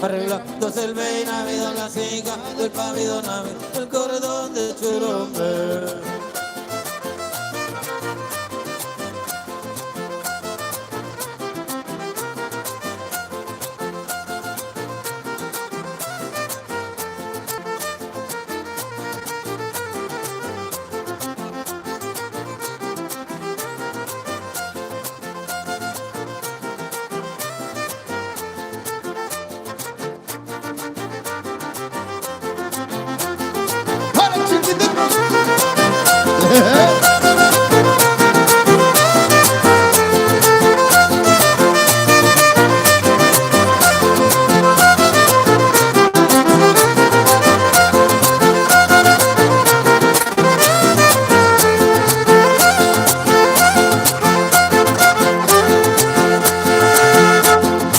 Arreglándose el navidad la ciga del pavido nave, el corredor de Churumbe.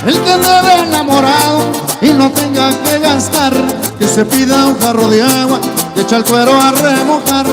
El que ande enamorado y no tenga que gastar, que se pida un jarro de agua y echa el cuero a remojar.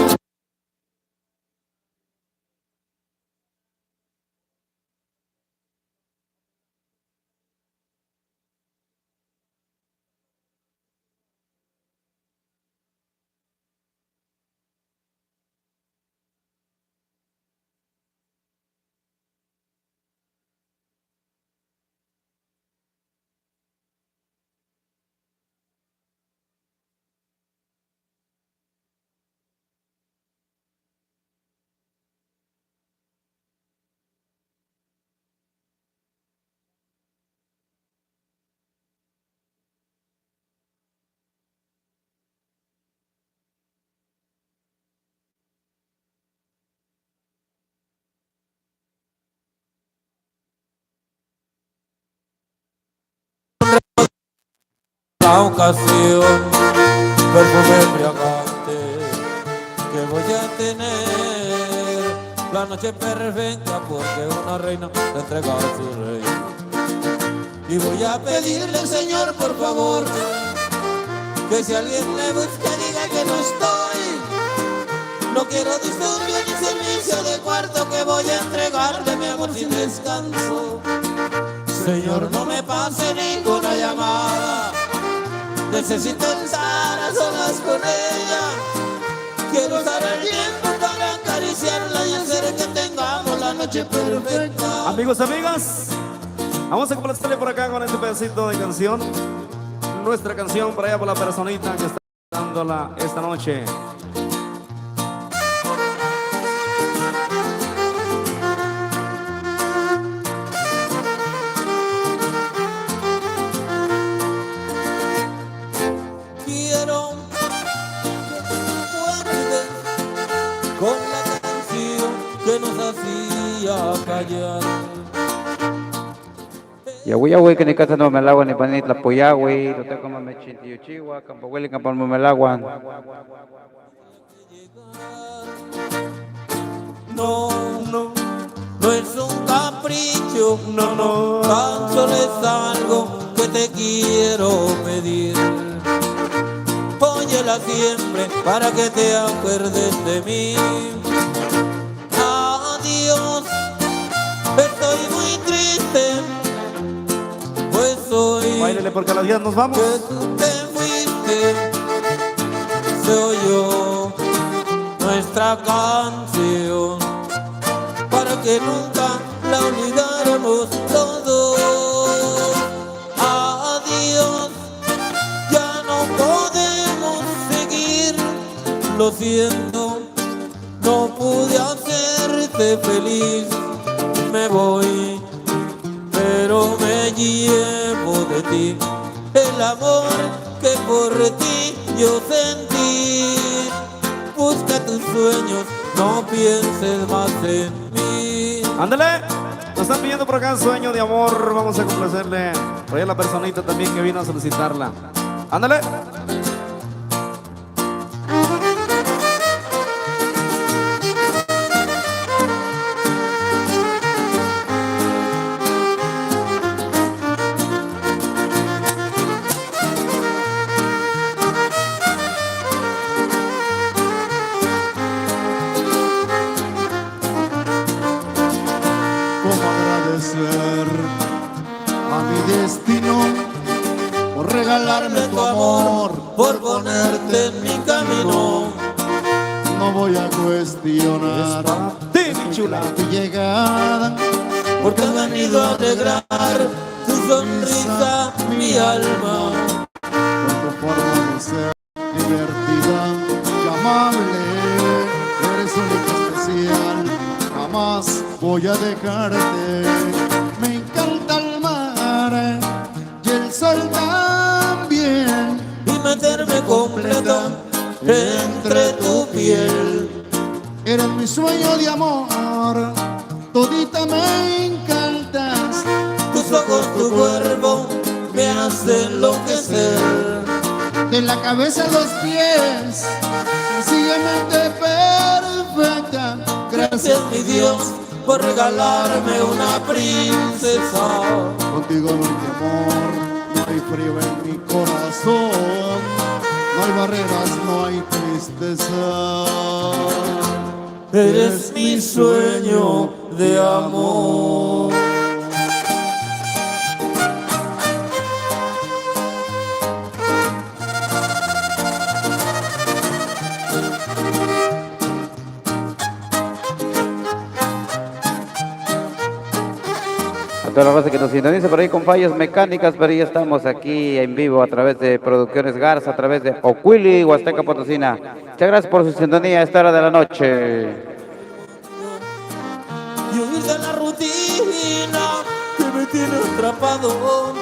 La ocasión, perfume embriagante que voy a tener, la noche perfecta porque una reina te entrega a su rey. Y voy a pedirle al Señor, por favor, que si alguien me busca diga que no estoy. No quiero disturbio ni servicio de cuarto, que voy a entregarle mi amor sin descanso. Señor, no me pase ninguna llamada, necesito estar a solas con ella. Quiero usar el tiempo para acariciarla y hacer que tengamos la noche perfecta. Amigos, amigas, vamos a complacerle por acá con este pedacito de canción. Nuestra canción para allá, por la personita que está dándola esta noche. Quiero que te acuerdes con la canción que nos hacía callar. Yahui que ni casa no me lagua ni panit la poyahui, lo tengo como me chinti chihuahua, campahueli campal me lagua. No, no, no es un capricho, no, no, tan solo es algo que te quiero pedir. Óyela siempre para que te acuerdes de mí. Adiós, estoy muy triste, pues hoy Báilele porque a las 10 nos vamos. que tú te fuiste, se oyó nuestra canción para que nunca la olvidáramos todos. Adiós, ya no podemos seguir, lo siento, no pude hacerte feliz. Me voy, pero me llevo de ti el amor que por ti yo sentí. Busca tus sueños, no pienses más en mí. Ándale, nos están pidiendo por acá Sueño de Amor. Vamos a complacerle por ahí a la personita también que vino a solicitarla. Ándale. Cómo agradecer a mi destino por por regalarme tu amor, por ponerte en mi camino. no voy a cuestionar Sí, mi chula. tu llegada, Porque has venido a alegrar tu sonrisa, mi alma. por tu forma de ser divertida y amable. Eres única, especial, jamás voy a dejarte. Me encanta el mar y el sol también, Y meterme completo entre tu piel. eres mi sueño de amor, todita me encantas. Tus ojos, tu cuerpo me hacen enloquecer. De la cabeza a los pies, sencillamente perfecta. Gracias mi Dios por regalarme una princesa. Contigo no hay temor, no hay frío en mi corazón, no hay barreras, no hay tristeza. Eres mi sueño de amor. A toda la raza que nos sintoniza por ahí con fallas mecánicas, pero ya estamos aquí en vivo a través de Producciones Garza, a través de Ocuili, Huasteca Potosina. Muchas gracias por su sintonía a esta hora de la noche. Y huir de la rutina que me tiene atrapado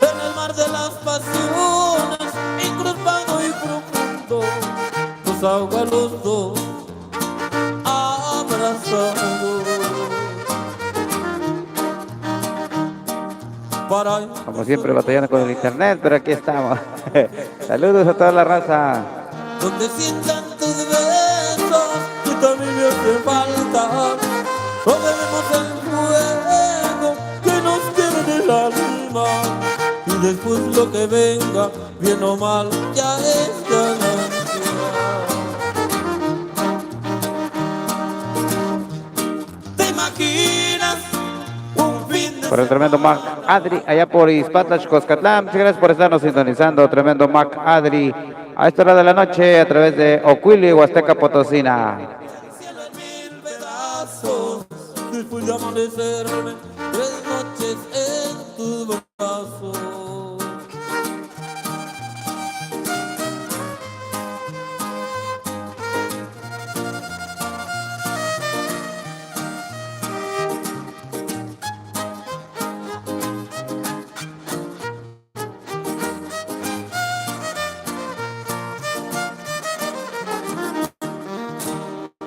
en el mar de las pasiones, incrustado y profundo. Nos ahoga los dos abrazados. Como siempre batallando con el internet, pero aquí estamos. Saludos a toda la raza. Donde sientan tus besos, que también me hace falta. No debemos el fuego que nos queme el alma. Y después lo que venga, bien o mal, ya es ganancia. ¿Te imaginas un fin de Por el tremendo Mac Adri, allá por Izpatla, Xcoscatlán. Muchas gracias por estarnos sintonizando. Tremendo Mac Adri, a esta hora de la noche, a través de Ocuili, Huasteca Potosina. cielo en mil pedazos? Después de amanecerme 3 noches en tus brazos.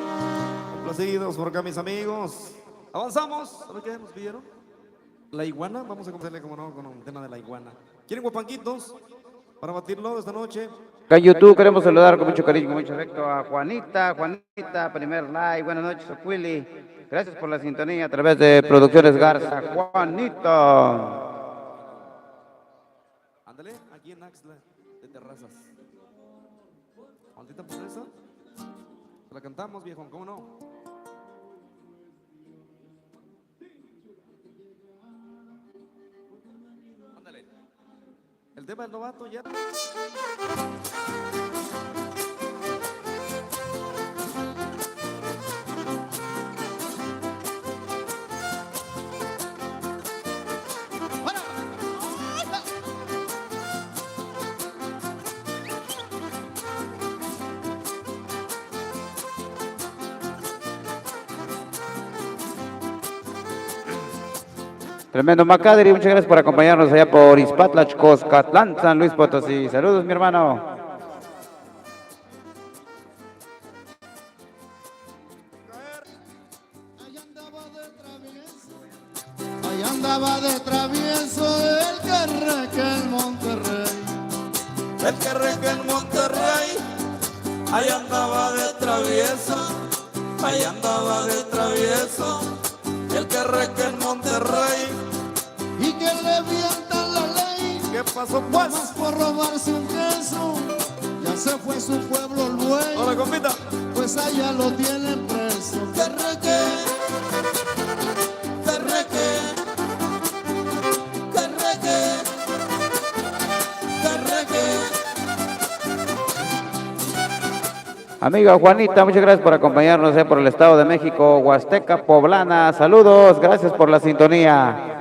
Complacidos por acá, mis amigos. Avanzamos. ¿Sabe qué nos pidieron? La iguana. Vamos a comenzarle, como no, con un tema de la iguana. ¿Quieren guapanquitos para batirlo esta noche? Acá en YouTube queremos saludar con mucho cariño, con mucho afecto a Juanita, primer like. Buenas noches, Ocuili. Gracias por la sintonía a través de Producciones Garza. Juanita. Ándale, aquí en Axla, de Terrazas. Maldita pobreza. La cantamos, viejo, ¿cómo no? Ándale. El tema del novato ya. Tremendo Macadri, muchas gracias por acompañarnos allá por Izpatla, Xcoscatlán, San Luis Potosí. Saludos, mi hermano. Ahí andaba de travieso el que reque en Monterrey. El que reca en Monterrey, ahí andaba de travieso, ahí andaba de travieso. El que reca en Monterrey, Y que le vientan la ley, ¿Qué pasó, más pues? por robarse un queso. Ya se fue su pueblo el buey, Hola, compita. pues allá lo tienen preso. que reque, que reque, que reque, Amiga Juanita, muchas gracias por acompañarnos por el Estado de México, Huasteca Poblana. Saludos, gracias por la sintonía.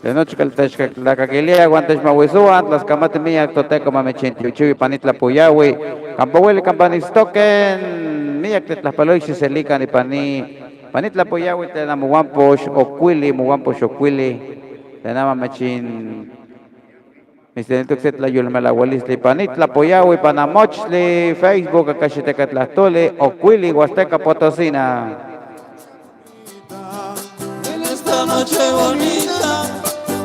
De noche que la caquilia, guantes mahuizuan, las camates mías, toteco mamechinti, uchiwi panitla puyawi, campahuele campanistoquen, mías que las paloixis selican y panitla puyawi, te damos muamposh ocuili, te damos mechin, mistenito que la yulmela huelisli, panitla puyawi, panamochli, Facebook, acachitecatlastole, ocuili, Huasteca Potosina. En esta noche bonita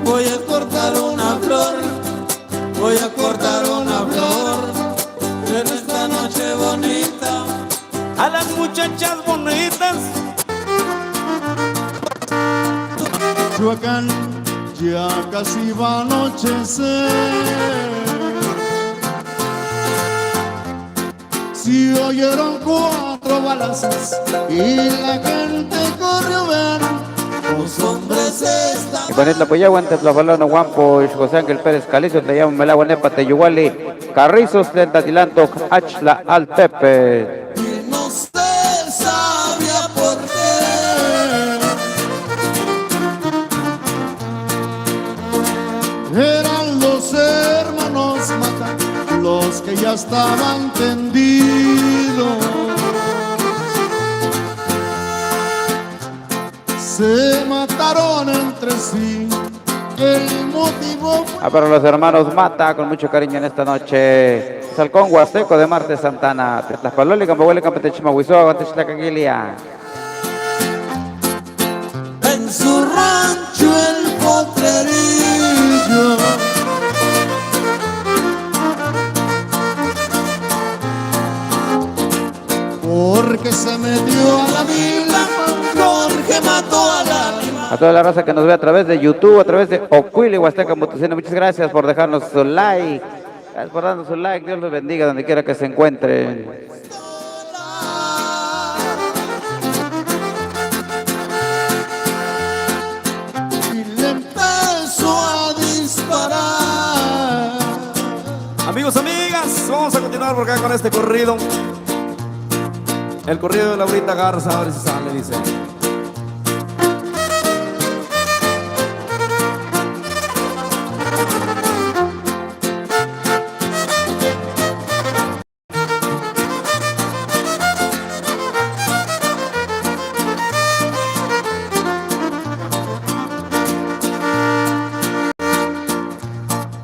voy a cortar una flor, voy a cortar una flor. En esta noche bonita A las muchachas bonitas. Michoacán, ya casi va a anochecer. Si oyeron 4 balazos y la gente corrió a ver, los hombres están. Y panitla puyawi, antes la balona guampo, José Ángel Pérez Calizo, te llamo Melagua Nepa, Teyuali, Carrizos, Tentatilanto, Achla, Altepe. Y no se sabía por qué. eran los hermanos Mata, los que ya estaban tendidos. Se mataron entre sí, el motivo fue Para los hermanos Mata, con mucho cariño en esta noche. Salcón Huasteco de Marte Santana, Tetlaspaloli, Campahuele, Campetechima, Huizua, Guantechlacaquilia. En su rancho el potrerillo, porque se metió a la vila. Jorge mató a la animal. A toda la raza que nos ve a través de YouTube, a través de Ocuili, Huasteca Potosina, muchas gracias por dejarnos su like. Gracias por darnos su like. Dios los bendiga donde quiera que se encuentren. Y le empezó a disparar. Amigos, amigas, vamos a continuar por acá con este corrido. El corrido de Laurita Garza, a ver si sale, dice.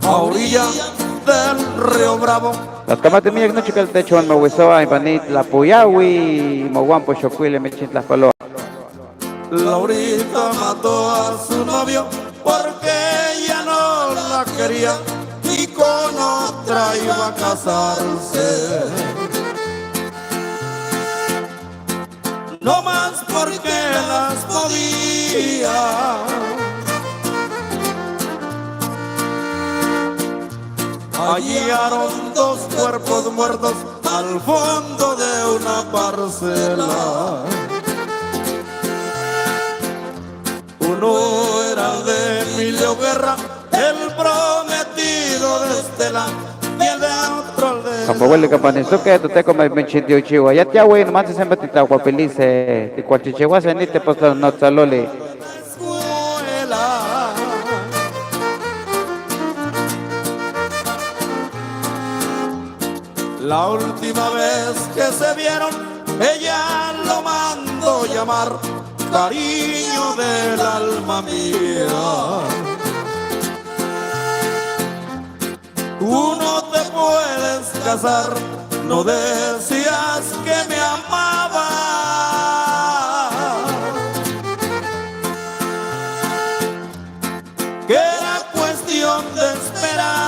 A orilla del río Bravo, Las camates mías no chica el techo en Mahuizoa, en Panitla Puyawi, Moguampo, Xocuile, Mechintlaspaloa. Laurita mató a su novio porque ella no la quería y con otra iba a casarse. No más porque las podía. Hallaron 2 cuerpos muertos al fondo de una parcela. Uno era de Emilio Guerra, el prometido de Estela, y el de otro el de... Campahuele, Campanistoque, Toteco, Mechintio, Chihuahua. Ya te hago, nomás se me tita guapelice, y cuachichihua se ni te postas notzaloli. escuela. La última vez que se vieron, ella lo mandó llamar cariño del alma mía. Tú no te puedes casar, no decías que me amabas. Que era cuestión de esperar.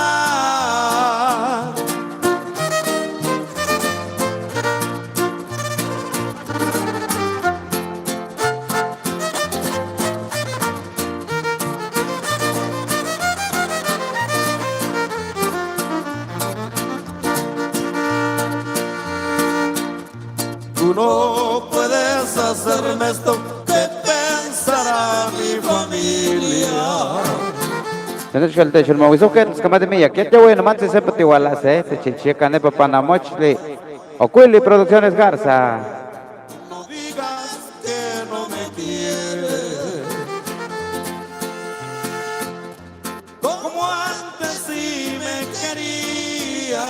no puedes hacerme esto, ¿qué pensará mi familia? Tenés que el techo, el movizo que nos cama de mía, que te voy a nomás se sepa te igualas, te chichica nepa panamochli, Ocuili Producciones Garza. No digas que no me quieres, como antes sí me quería.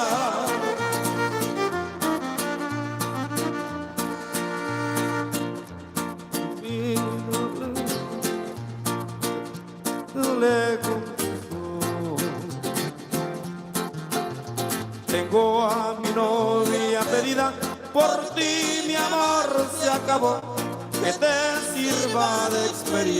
Le contestó: tengo a mi novia pedida, por ti mi amor se acabó, que te sirva de experiencia.